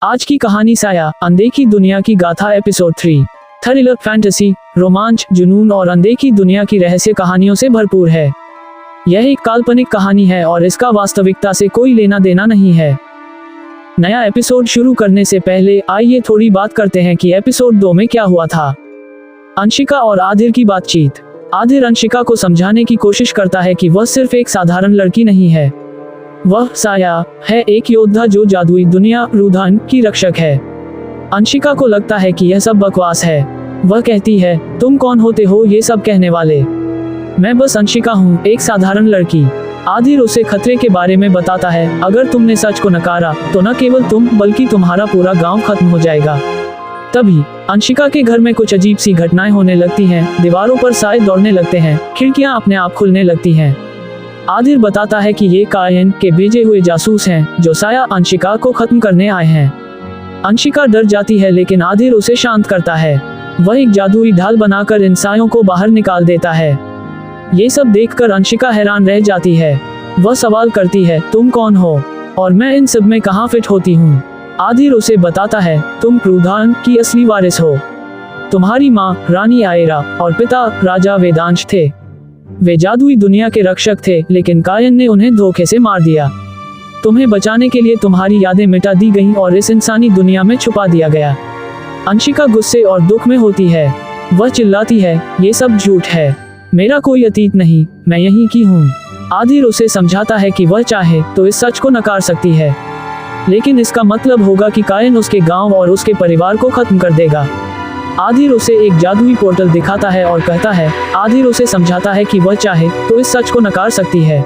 आज की कहानी साया, अनदेखी दुनिया की गाथा एपिसोड 3 थ्रिलर, फैंटेसी, रोमांच, जुनून और अनदेखी दुनिया की रहस्य कहानियों से भरपूर है। यह एक काल्पनिक कहानी है और इसका वास्तविकता से कोई लेना देना नहीं है। नया एपिसोड शुरू करने से पहले आइए थोड़ी बात करते हैं कि एपिसोड 2 में क्या हुआ था। अंशिका और आदिर की बातचीत। आदिर अंशिका को समझाने की कोशिश करता है कि वह सिर्फ एक साधारण लड़की नहीं है, वह साया है, एक योद्धा जो जादुई दुनिया रुधान की रक्षक है। अंशिका को लगता है कि यह सब बकवास है। वह कहती है, तुम कौन होते हो ये सब कहने वाले? मैं बस अंशिका हूँ, एक साधारण लड़की। आदिर उसे खतरे के बारे में बताता है, अगर तुमने सच को नकारा तो न केवल तुम बल्कि तुम्हारा पूरा गांव खत्म हो जाएगा। तभी अंशिका के घर में कुछ अजीब सी घटनाएं होने लगती हैं। दीवारों पर साए दौड़ने लगते हैं, खिड़कियां अपने आप खुलने लगती हैं। आदिर बताता है कि ये कायन के भेजे हुए जासूस हैं जो साया अंशिका को खत्म करने आए हैं। अंशिका डर जाती है लेकिन आदिर उसे शांत करता है। वह एक जादुई ढाल बनाकर इन सायों को बाहर निकाल देता है। ये सब देखकर अंशिका हैरान रह जाती है। वह सवाल करती है, तुम कौन हो और मैं इन सब में कहाँ फिट होती हूँ? आदिर उसे बताता है, तुम रुधान की असली वारिस हो। तुम्हारी माँ रानी आयरा और पिता राजा वेदांश थे। वे जादुई दुनिया के रक्षक थे, लेकिन कायन ने उन्हें धोखे से मार दिया। तुम्हें बचाने के लिए तुम्हारी यादें मिटा दी गईं और इस इंसानी दुनिया में छुपा दिया गया। अंशिका गुस्से और दुख में होती है। वह चिल्लाती है, ये सब झूठ है, मेरा कोई अतीत नहीं, मैं यहीं की हूँ। आदिर उसे समझाता है कि वह चाहे तो इस सच को नकार सकती है, लेकिन इसका मतलब होगा कि कायन उसके गांव और उसके परिवार को खत्म कर देगा। आदिर उसे एक जादुई पोर्टल दिखाता है और कहता है, आदिर उसे समझाता है कि वह चाहे तो इस सच को नकार सकती है,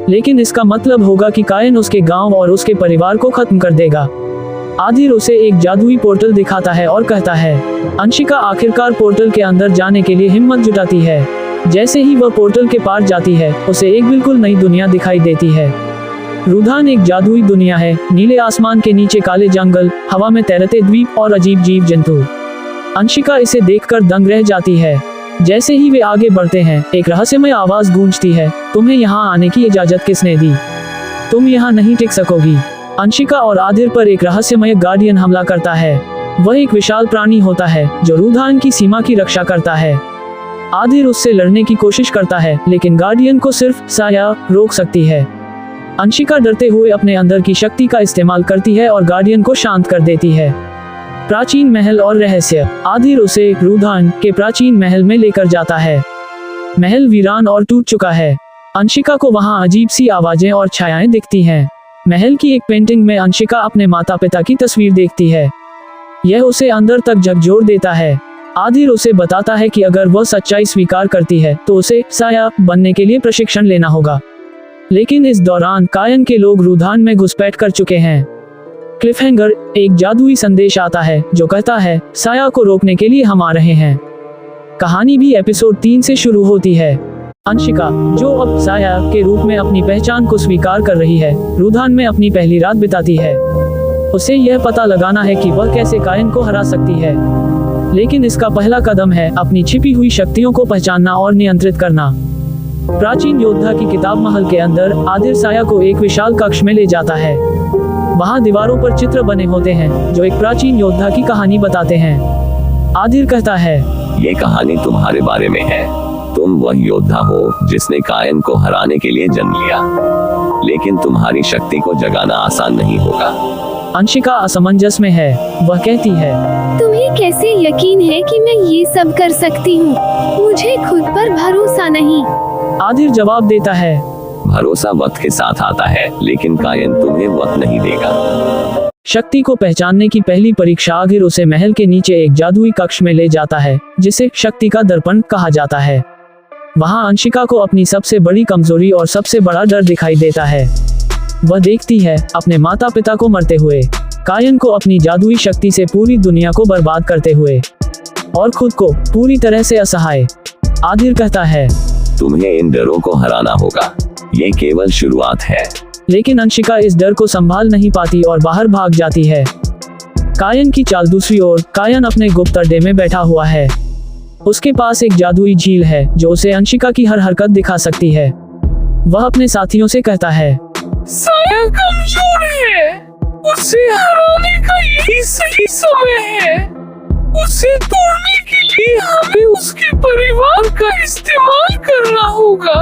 लेकिन इसका मतलब होगा कि कायन उसके गांव और उसके परिवार को खत्म कर देगा। आदिर उसे एक जादुई पोर्टल दिखाता है और कहता है। अंशिका आखिरकार पोर्टल के अंदर जाने के लिए हिम्मत जुटाती है। जैसे ही वह पोर्टल के पार जाती है, उसे एक बिल्कुल नई दुनिया दिखाई देती है। रुधान एक जादुई दुनिया है। नीले आसमान के नीचे काले जंगल, हवा में तैरते द्वीप और अजीब जीव जंतु। अंशिका इसे देखकर दंग रह जाती है। जैसे ही वे आगे बढ़ते हैं, एक रहस्यमय आवाज गूंजती है, तुम्हें यहाँ आने की इजाजत किसने दी? तुम यहाँ नहीं टिक सकोगी। अंशिका और आदिर पर एक रहस्यमय गार्डियन हमला करता है। वह एक विशाल प्राणी होता है जो रुधान की सीमा की रक्षा करता है। आदिर उससे लड़ने की कोशिश करता है, लेकिन गार्डियन को सिर्फ साया रोक सकती है। अंशिका डरते हुए अपने अंदर की शक्ति का इस्तेमाल करती है और गार्डियन को शांत कर देती है। प्राचीन महल और रहस्य। आदिर उसे रुधान के प्राचीन महल में लेकर जाता है। महल वीरान और टूट चुका है। अंशिका को वहां अजीब सी आवाजें और छायाएं दिखती हैं। महल की एक पेंटिंग में अंशिका अपने माता पिता की तस्वीर देखती है। यह उसे अंदर तक झकझोर देता है। आदिर उसे बताता है कि अगर वह सच्चाई स्वीकार करती है तो उसे साया बनने के लिए प्रशिक्षण लेना होगा, लेकिन इस दौरान कायन के लोग रुधान में घुसपैठ कर चुके हैं। क्लिफहैंगर, एक जादुई संदेश आता है जो कहता है, साया को रोकने के लिए हम आ रहे हैं। कहानी भी एपिसोड 3 से शुरू होती है। अंशिका, जो अब साया के रूप में अपनी पहचान को स्वीकार कर रही है, रुधान में अपनी पहली रात बिताती है। उसे यह पता लगाना है कि वह कैसे कायन को हरा सकती है, लेकिन इसका पहला कदम है अपनी छिपी हुई शक्तियों को पहचानना और नियंत्रित करना। प्राचीन योद्धा की किताब महल के अंदर आदिर साया को एक विशाल कक्ष में ले जाता है। वहाँ दीवारों पर चित्र बने होते हैं जो एक प्राचीन योद्धा की कहानी बताते हैं। आदिर कहता है, ये कहानी तुम्हारे बारे में है। तुम वह योद्धा हो जिसने कायन को हराने के लिए जन्म लिया, लेकिन तुम्हारी शक्ति को जगाना आसान नहीं होगा। अंशिका असमंजस में है। वह कहती है, तुम्हें कैसे यकीन है कि मैं ये सब कर सकती हूँ? मुझे खुद पर भरोसा नहीं। आदिर जवाब देता है, भरोसा वक्त के साथ आता है, लेकिन कायन तुम्हें वक्त नहीं देगा। शक्ति को पहचानने की पहली परीक्षा आदिर उसे महल के नीचे एक जादुई कक्ष में ले जाता है, जिसे शक्ति का दर्पण कहा जाता है। वहाँ अंशिका को अपनी सबसे बड़ी कमजोरी और सबसे बड़ा डर दिखाई देता है। वह देखती है अपने माता पिता को मरते हुए, कायन को अपनी जादुई शक्ति से पूरी दुनिया को बर्बाद करते हुए, और खुद को पूरी तरह से असहाय। आदिर कहता है, तुम्हें इन डरों को हराना होगा, ये केवल शुरुआत है। लेकिन अंशिका इस डर को संभाल नहीं पाती और बाहर भाग जाती है। कायन की चाल दूसरी ओर, कायन अपने गुप्त अड्डे में बैठा हुआ है। उसके पास एक जादुई झील है जो उसे अंशिका की हर हरकत दिखा सकती है। वह अपने साथियों से कहता है, साया कमजोर है, उसे हराने का यही सही समय है। उसे तोड़ने के लिए हमें उसके परिवार का इस्तेमाल करना होगा।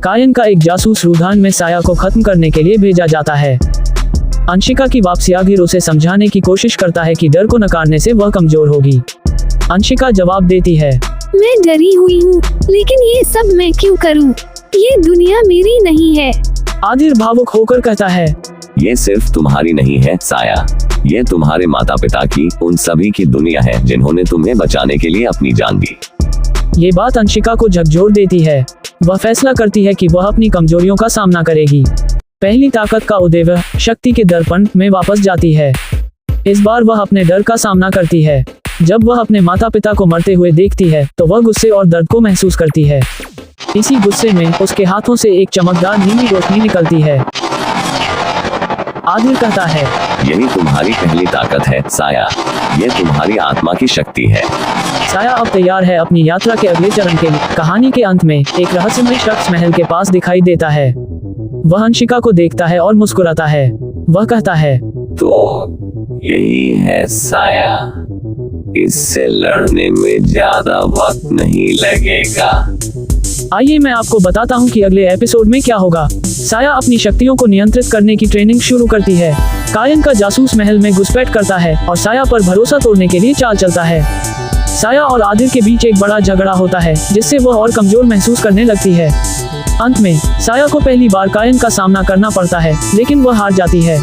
कायन का एक जासूस रुधान में साया को खत्म करने के लिए भेजा जाता है। अंशिका की वापसी आगिर उसे समझाने की कोशिश करता है कि डर को नकारने से वह कमजोर होगी। अंशिका जवाब देती है, मैं डरी हुई हूँ, लेकिन ये सब मैं क्यों करूँ? ये दुनिया मेरी नहीं है। आदिर भावुक होकर कहता है, ये सिर्फ तुम्हारी नहीं है साया, ये तुम्हारे माता पिता की, उन सभी की दुनिया है जिन्होंने तुम्हें बचाने के लिए अपनी जान दी। ये बात अंशिका को झकझोर देती है। वह फैसला करती है कि वह अपनी कमजोरियों का सामना करेगी। पहली ताकत का उदय शक्ति के दर्पण में वापस जाती है। इस बार वह अपने डर का सामना करती है। जब वह अपने माता पिता को मरते हुए देखती है तो वह गुस्से और दर्द को महसूस करती है। इसी गुस्से में उसके हाथों से एक चमकदार नीली रोशनी निकलती है। आदिर कहता है, यही तुम्हारी पहली ताकत है साया, ये तुम्हारी आत्मा की शक्ति है। साया अब तैयार है अपनी यात्रा के अगले चरण के लिए। कहानी के अंत में एक रहस्यमय शख्स महल के पास दिखाई देता है। वह अंशिका को देखता है और मुस्कुराता है। वह कहता है, तो यही है साया, इससे लड़ने में ज्यादा वक्त नहीं लगेगा। आइए मैं आपको बताता हूँ कि अगले एपिसोड में क्या होगा। साया अपनी शक्तियों को नियंत्रित करने की ट्रेनिंग शुरू करती है। कायन का जासूस महल में घुसपैठ करता है और साया पर भरोसा तोड़ने के लिए चाल चलता है। साया और आदिर के बीच एक बड़ा झगड़ा होता है, जिससे वह और कमजोर महसूस करने लगती है। अंत में साया को पहली बार कायन का सामना करना पड़ता है, लेकिन वह हार जाती है।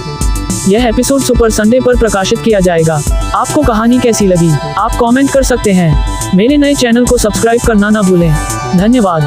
यह एपिसोड सुपर संडे पर प्रकाशित किया जाएगा। आपको कहानी कैसी लगी? आप कमेंट कर सकते हैं। मेरे नए चैनल को सब्सक्राइब करना न भूलें। धन्यवाद।